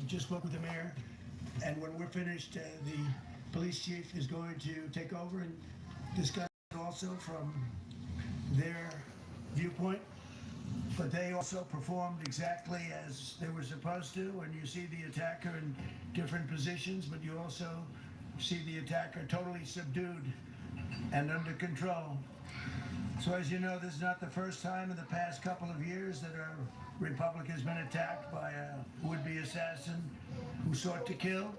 just spoke with the mayor, and when we're finished, the police chief is going to take over and discuss it also from their viewpoint. But they also performed exactly as they were supposed to, and you see the attacker in different positions, but you also see the attacker totally subdued and under control. So as you know, this is not the first time in the past couple of years that our republic has been attacked by a would-be assassin who sought to kill.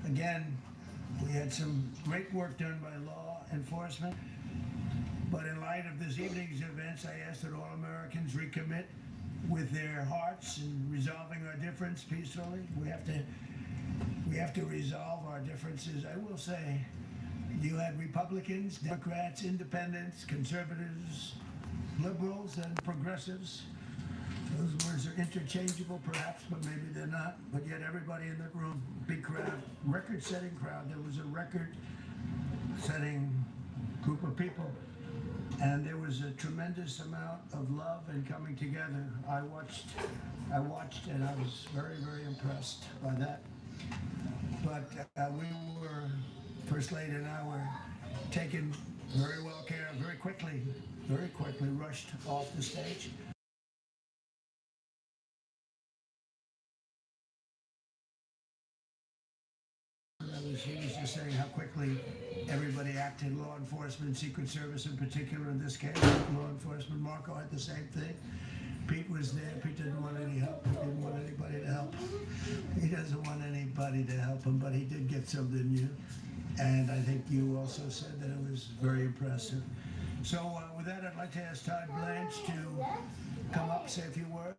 Again, we had some great work done by law enforcement, but in light of this evening's events, I ask that all Americans recommit with their hearts in resolving our difference peacefully. We have to resolve our differences. I will say, you had Republicans, Democrats, Independents, Conservatives, Liberals, and Progressives. Those words are interchangeable, perhaps, but maybe they're not. But yet everybody in that room, big crowd, record-setting crowd. There was a record-setting group of people. And there was a tremendous amount of love and coming together. I watched and I was very, very impressed by that. But we were, First Lady and I were taken very well care of, very quickly rushed off the stage. He was just saying how quickly everybody acted, law enforcement, Secret Service in particular in this case, law enforcement. Marco had the same thing. Pete was there. Pete didn't want any help. He didn't want anybody to help. He doesn't want anybody to help him, but he did get something new. And I think you also said that it was very impressive. So with that, I'd like to ask Todd Blanche to come up, say a few words.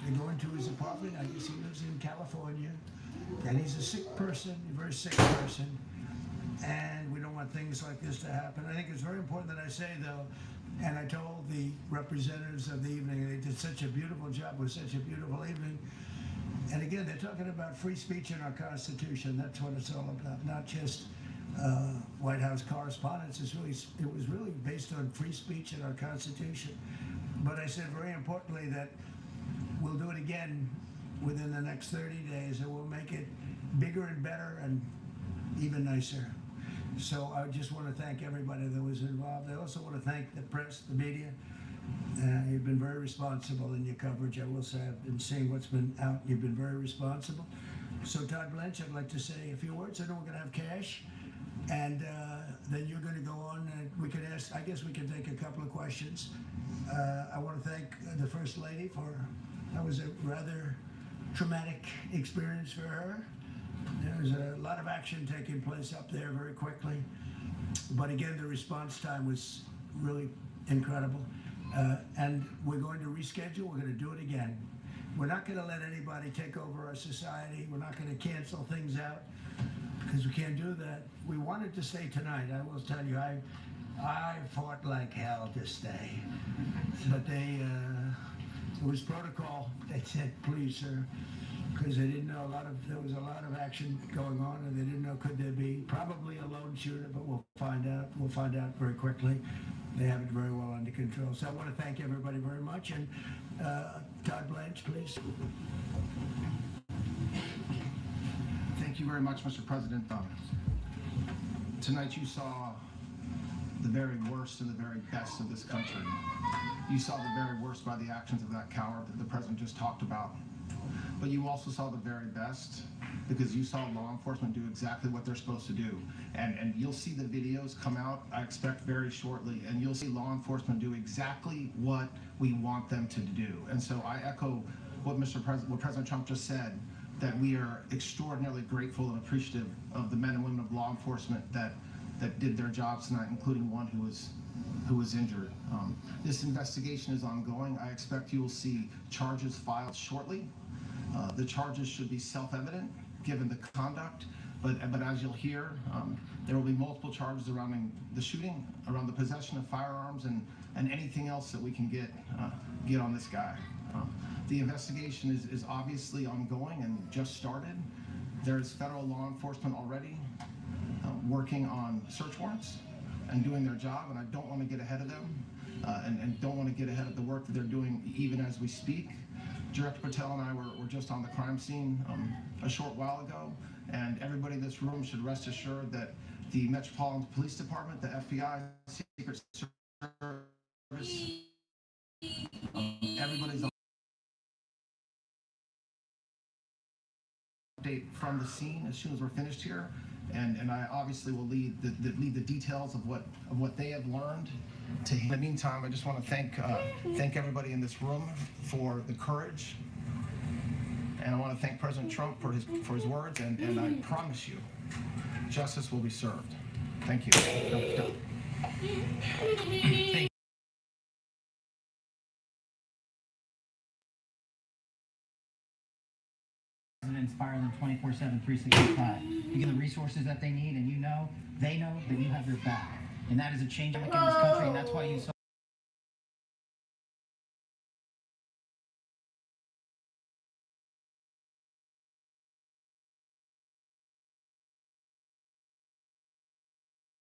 They go into his apartment. I guess he lives in California, and he's a sick person, a very sick person, and we don't want things like this to happen. I think it's very important that I say, though, and I told the representatives of the evening, they did such a beautiful job with such a beautiful evening. And again, they're talking about free speech in our Constitution. That's what it's all about, not just White House correspondence. It was really based on free speech in our Constitution. But I said very importantly that we'll do it again within the next 30 days, and we'll make it bigger and better and even nicer. So I just want to thank everybody that was involved. I also want to thank the press, the media. You've been very responsible in your coverage. I will say I've been seeing what's been out. You've been very responsible. So Todd Blanche, I'd like to say a few words. I know we're going to have cash, and then you're going to go on, and we could ask, I guess we can take a couple of questions. I want to thank the First Lady for, that was a rather traumatic experience for her. There was a lot of action taking place up there very quickly. But again, the response time was really incredible. And we're going to reschedule. We're going to do it again. We're not going to let anybody take over our society. We're not going to cancel things out because we can't do that. We wanted to stay tonight. I will tell you, I fought like hell to stay. But it was protocol. They said, please, sir, because they didn't know there was a lot of action going on, and they didn't know could there be probably a lone shooter, but we'll find out. We'll find out very quickly. They have it very well under control. So I want to thank everybody very much. And Todd Blanche, please. Thank you very much, Mr. President. Tonight you saw the very worst and the very best of this country. You saw the very worst by the actions of that coward that the President just talked about. But you also saw the very best because you saw law enforcement do exactly what they're supposed to do. And you'll see the videos come out, I expect, very shortly, and you'll see law enforcement do exactly what we want them to do. And so I echo what President Trump just said, that we are extraordinarily grateful and appreciative of the men and women of law enforcement that did their jobs tonight, including one who was injured. This investigation is ongoing. I expect you will see charges filed shortly. The charges should be self-evident given the conduct, but as you'll hear, there will be multiple charges surrounding the shooting, around the possession of firearms, and anything else that we can get on this guy. The investigation is obviously ongoing and just started. There's federal law enforcement already working on search warrants and doing their job, and I don't want to get ahead of them and don't want to get ahead of the work that they're doing even as we speak. Director Patel and I were just on the crime scene a short while ago, and everybody in this room should rest assured that the Metropolitan Police Department, the FBI, Secret Service, everybody's on update from the scene as soon as we're finished here, and I obviously will lead the details of what they have learned. In the meantime, I just want to thank everybody in this room for the courage, and I want to thank President Trump for his words, and I promise you, justice will be served. Thank you. And inspire them 24/7, 365. You give them the resources that they need, and they know that you have their back. And that is a change in this country, and that's why you saw